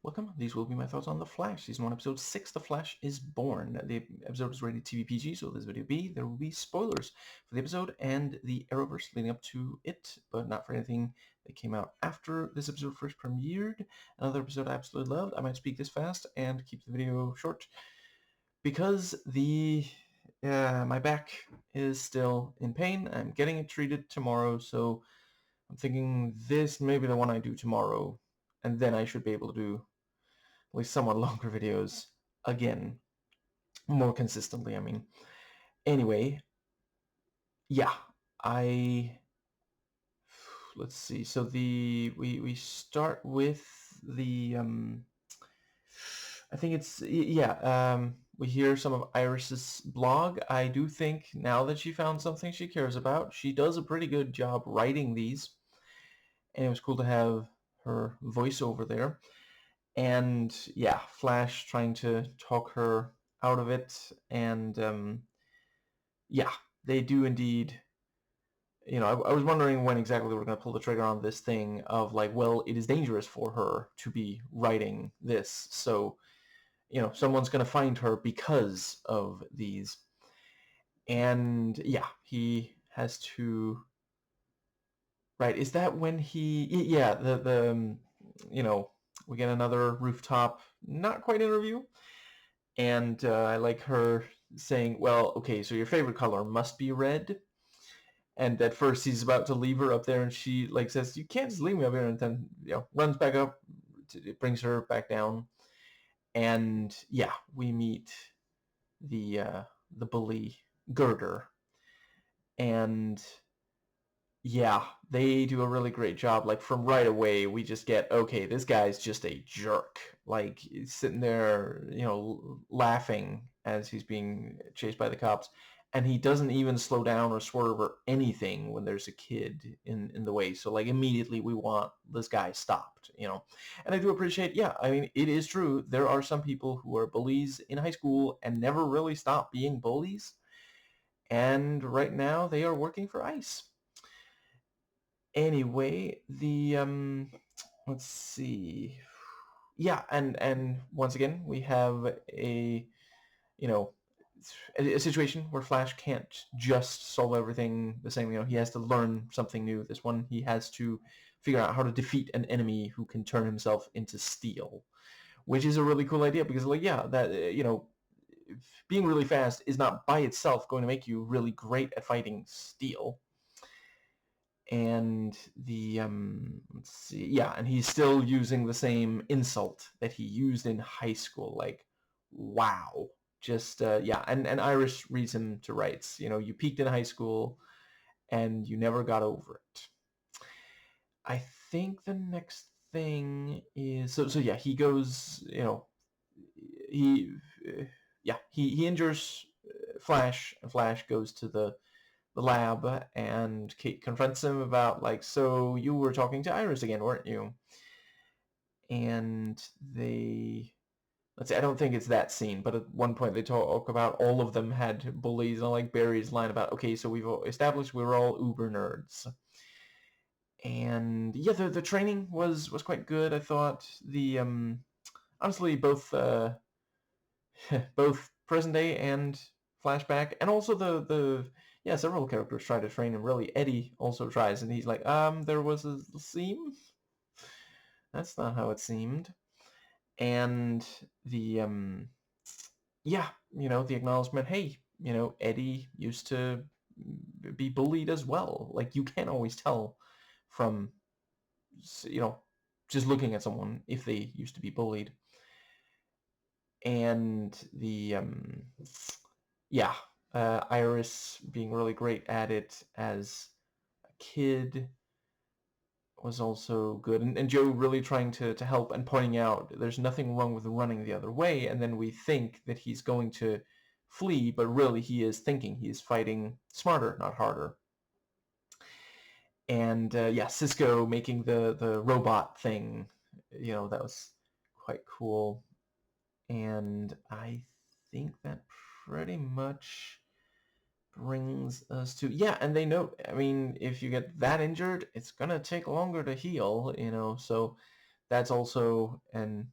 Welcome. These will be my thoughts on The Flash. Season 1, Episode 6, The Flash is Born. The episode is rated TV PG, so this video there will be spoilers for the episode and the Arrowverse leading up to it, but not for anything that came out after this episode first premiered. Another episode I absolutely loved. I might speak this fast and keep the video short because my back is still in pain. I'm getting it treated tomorrow, so I'm thinking this may be the one I do tomorrow, and then I should be able to do at least somewhat longer videos again, more consistently, I mean. Anyway, yeah, let's see. So we start with the I think it's we hear some of Iris's blog. I do think now that she found something she cares about, she does a pretty good job writing these, and it was cool to have her voiceover there. And yeah, Flash trying to talk her out of it, and yeah, they do indeed. I was wondering when exactly they were going to pull the trigger on this thing of like, well, it is dangerous for her to be writing this, so someone's going to find her because of these. And yeah, he has to. Right, is that when yeah, we get another rooftop, not quite interview. And I like her saying, well, okay, so your favorite color must be red. And at first he's about to leave her up there, and she like says, you can't just leave me up here, and then runs back up. It brings her back down. And yeah, we meet the bully Girder. And yeah, they do a really great job. Like from right away, we just get, okay, this guy's just a jerk. Like he's sitting there, laughing as he's being chased by the cops, and he doesn't even slow down or swerve or anything when there's a kid in the way. So like immediately we want this guy stopped, And I do appreciate, yeah, I mean, it is true. There are some people who are bullies in high school and never really stop being bullies. And right now they are working for ICE. Anyway, let's see. Yeah, and once again we have you know a situation where Flash can't just solve everything the same. He has to learn something new. This one, he has to figure out how to defeat an enemy who can turn himself into steel, which is a really cool idea because, like, yeah, that being really fast is not by itself going to make you really great at fighting steel. And let's see, yeah, and he's still using the same insult that he used in high school. Like, wow. Just yeah, and Iris reads him to rights. You peaked in high school and you never got over it. I think the next thing is so yeah, he goes, he yeah, he injures Flash, and Flash goes to the lab, and Kate confronts him about, like, so you were talking to Iris again, weren't you? And let's see, I don't think it's that scene, but at one point they talk about all of them had bullies, and I like Barry's line about, okay, so we've established we were all uber nerds. And yeah, the training was quite good. I thought honestly, both both present day and flashback, and also the yeah, several characters try to train him. Really, Eddie also tries, and he's like, there was a seam. That's not how it seemed. And the yeah, the acknowledgement. Hey, Eddie used to be bullied as well. Like, you can't always tell from just looking at someone if they used to be bullied. And the yeah, Iris being really great at it as a kid was also good, and Joe really trying to help and pointing out there's nothing wrong with running the other way, and then we think that he's going to flee, but really he is thinking he's fighting smarter, not harder. And yeah, Cisco making the robot thing, that was quite cool. And I think that pretty much brings us to, yeah, and they note, I mean, if you get that injured, it's gonna take longer to heal, so that's also an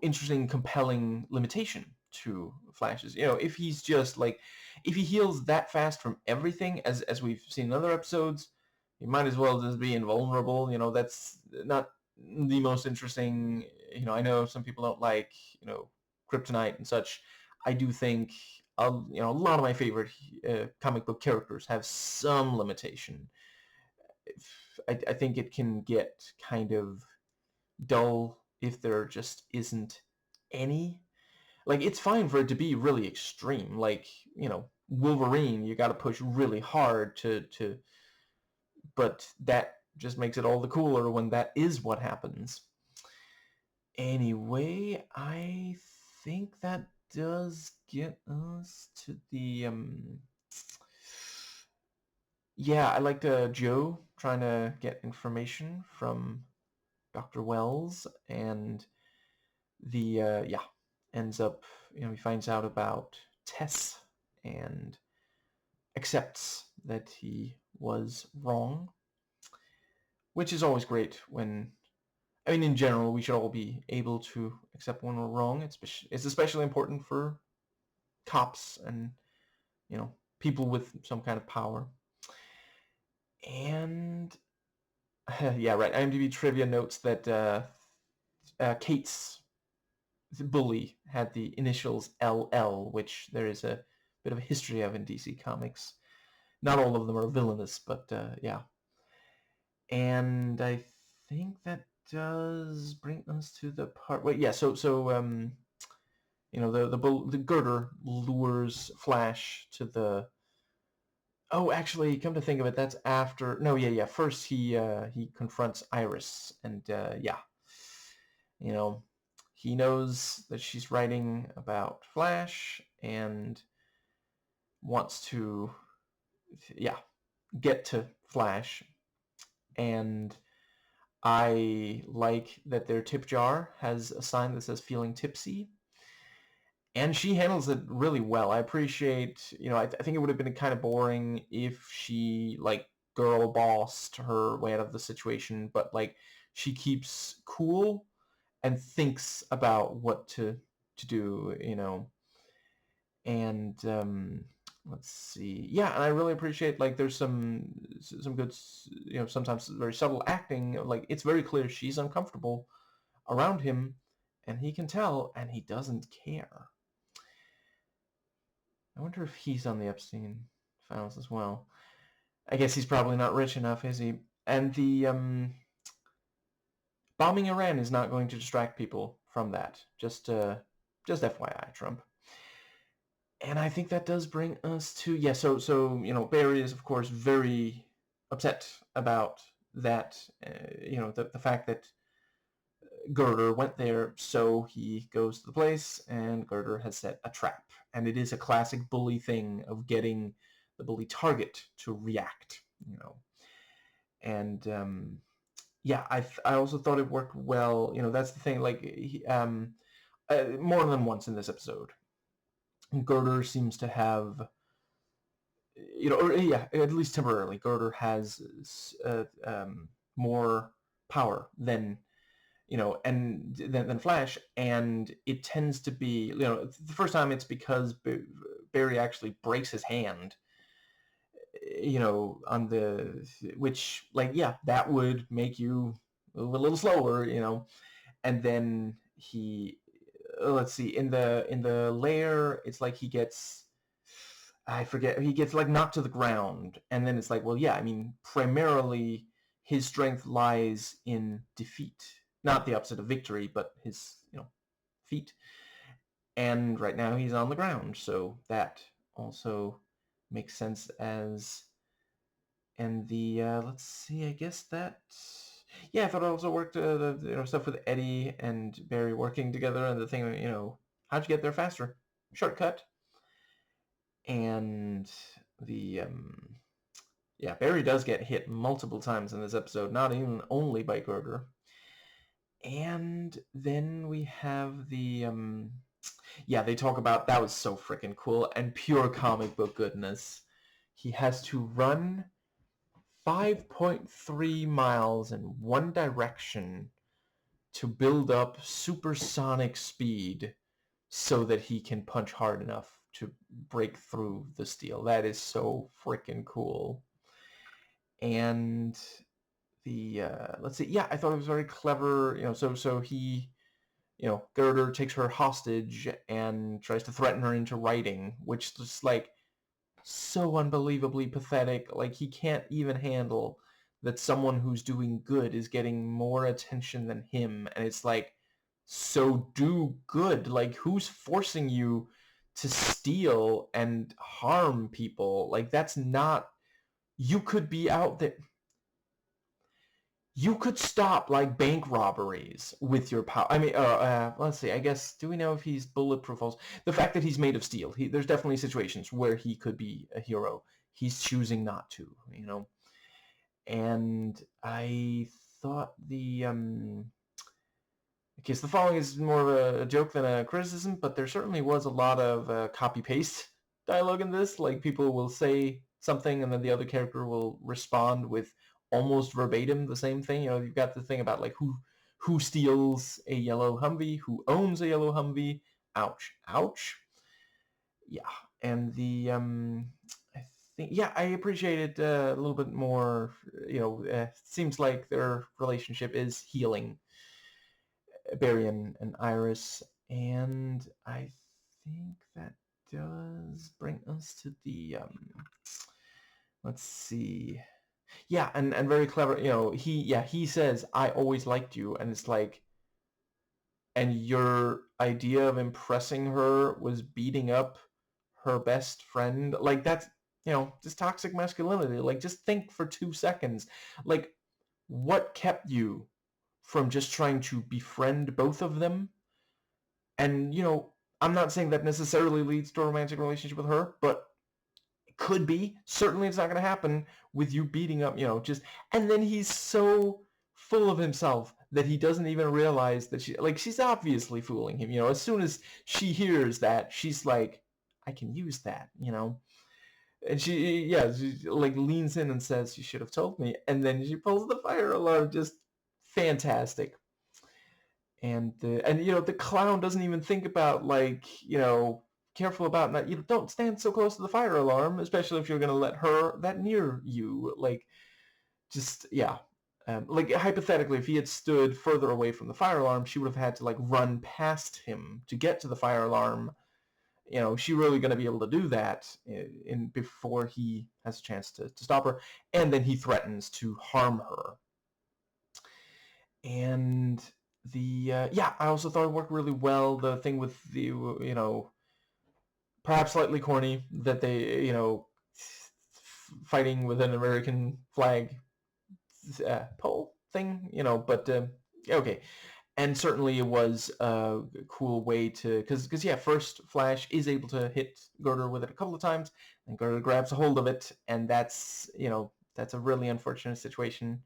interesting, compelling limitation to Flash's. If he's just like, if he heals that fast from everything, as we've seen in other episodes, he might as well just be invulnerable. That's not the most interesting. I know some people don't like, kryptonite and such. I do think, a lot of my favorite comic book characters have some limitation. I think it can get kind of dull if there just isn't any. Like, it's fine for it to be really extreme. Like, Wolverine, you got to push really hard to, but that just makes it all the cooler when that is what happens. Anyway, I think that does get us to the yeah, I liked Joe trying to get information from Dr. Wells, and the yeah, ends up, he finds out about Tess and accepts that he was wrong, which is always great when, in general, we should all be able to accept when we're wrong. It's especially important for cops and, people with some kind of power. And yeah, right. IMDb trivia notes that Kate's bully had the initials LL, which there is a bit of a history of in DC Comics. Not all of them are villainous, but yeah. And I think that does bring us to the part. Wait, yeah. So the girder lures Flash to the. Oh, actually, come to think of it, that's after. No, yeah. First, he confronts Iris, and yeah, he knows that she's writing about Flash and wants to, yeah, get to Flash. And I like that their tip jar has a sign that says "feeling tipsy," and she handles it really well. I appreciate, I think it would have been kind of boring if she, like, girl bossed her way out of the situation, but, like, she keeps cool and thinks about what to do, and let's see, yeah, and I really appreciate, like, there's some good, sometimes very subtle acting. Like, it's very clear she's uncomfortable around him, and he can tell, and he doesn't care. I wonder if he's on the Epstein files as well. I guess he's probably not rich enough, is he? And the bombing Iran is not going to distract people from that. Just FYI, Trump. And I think that does bring us to, yeah, so Barry is, of course, very upset about that, the fact that Girder went there, so he goes to the place, and Girder has set a trap. And it is a classic bully thing of getting the bully target to react, And yeah, I also thought it worked well. That's the thing. Like, more than once in this episode, Girder seems to have, or yeah, at least temporarily, Girder has more power than, and than Flash, and it tends to be, the first time it's because Barry actually breaks his hand, on the, which, like, yeah, that would make you move a little slower, and then he, let's see, in the lair, it's like he gets, I forget, he gets, like, knocked to the ground, and then it's like, well, yeah, primarily his strength lies in defeat, not the opposite of victory, but his, feet. And right now he's on the ground, so that also makes sense as, and the, let's see, I guess that, yeah, I thought it also worked, the stuff with Eddie and Barry working together, and the thing, how'd you get there faster? Shortcut. And the, yeah, Barry does get hit multiple times in this episode, not even only by Girder. And then we have the, yeah, they talk about, that was so freaking cool, and pure comic book goodness. He has to run 5.3 miles in one direction to build up supersonic speed so that he can punch hard enough to break through the steel. That is so freaking cool. And the let's see, yeah, I thought it was very clever. So he, Girder takes her hostage and tries to threaten her into writing, which is just like so unbelievably pathetic. Like, he can't even handle that someone who's doing good is getting more attention than him. And it's like, so do good. Like, who's forcing you to steal and harm people? Like, that's not, you could be out there. You could stop like bank robberies with your power. I mean, let's see. I guess, do we know if he's bulletproof? Also, the fact that he's made of steel, there's definitely situations where he could be a hero. He's choosing not to, And I thought I guess the following is more of a joke than a criticism, but there certainly was a lot of copy-paste dialogue in this. Like, people will say something and then the other character will respond with almost verbatim the same thing. You've got the thing about like who steals a yellow Humvee, who owns a yellow Humvee. Ouch, ouch. Yeah, and I think, yeah, I appreciate it a little bit more. Seems like their relationship is healing, Barry and Iris, and I think that does bring us to the let's see. Yeah, and very clever. He says, "I always liked you," and it's like, and your idea of impressing her was beating up her best friend. Like, that's, just toxic masculinity. Like, just think for 2 seconds. Like, what kept you from just trying to befriend both of them? And, I'm not saying that necessarily leads to a romantic relationship with her, but it could be. Certainly it's not going to happen with you beating up, just... And then he's so full of himself that he doesn't even realize that she's obviously fooling him. As soon as she hears that, she's like, I can use that, And she like leans in and says, you should have told me. And then she pulls the fire alarm. Just fantastic. And the clown doesn't even think about, like, careful about not, don't stand so close to the fire alarm, especially if you're going to let her that near you. Like, just, yeah. Like, hypothetically, if he had stood further away from the fire alarm, she would have had to, like, run past him to get to the fire alarm. She really going to be able to do that before he has a chance to stop her. And then he threatens to harm her. And I also thought it worked really well. The thing with the, perhaps slightly corny, that they, fighting with an American flag pole thing, but okay. And certainly it was a cool way to, because yeah, first Flash is able to hit Girder with it a couple of times, and Girder grabs a hold of it, and that's a really unfortunate situation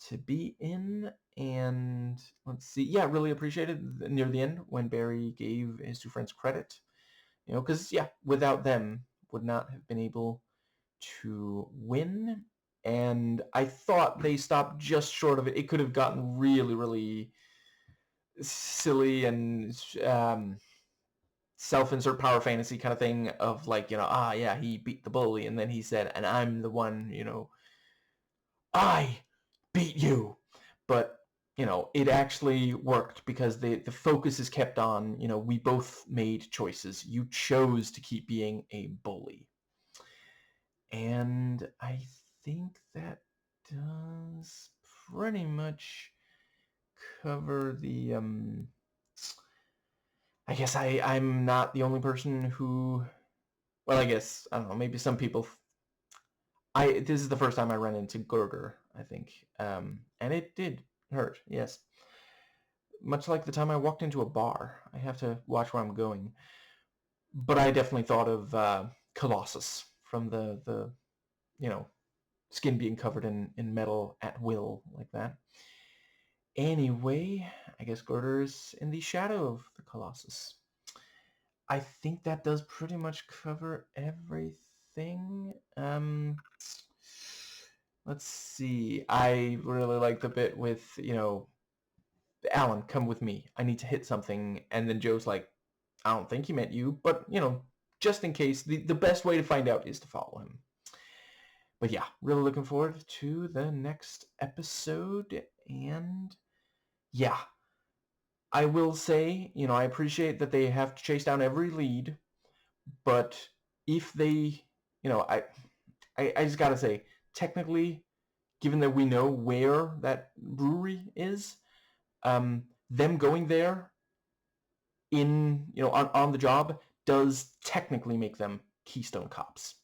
to be in. And let's see, yeah, really appreciated near the end when Barry gave his two friends credit, because yeah, without them would not have been able to win. And I thought they stopped just short of it. It could have gotten really, really silly and self-insert power fantasy kind of thing of like, yeah, he beat the bully, and then he said, and I'm the one, I beat you. But it actually worked because the focus is kept on, we both made choices. You chose to keep being a bully. And I think that does pretty much cover the I guess I'm not the only person who, well, I guess, I don't know, maybe some people, this is the first time I ran into Girder, I think, and it did hurt, yes. Much like the time I walked into a bar. I have to watch where I'm going. But I definitely thought of Colossus from the skin being covered in metal at will, like that. Anyway, I guess Girder's in the shadow of the Colossus. I think that does pretty much cover everything. Let's see. I really like the bit with, Alan, come with me. I need to hit something. And then Joe's like, I don't think he meant you, but, just in case, the best way to find out is to follow him. But yeah, really looking forward to the next episode. And yeah, I will say, I appreciate that they have to chase down every lead, but if they, I just gotta say, technically, given that we know where that brewery is, them going there on the job does technically make them Keystone Cops.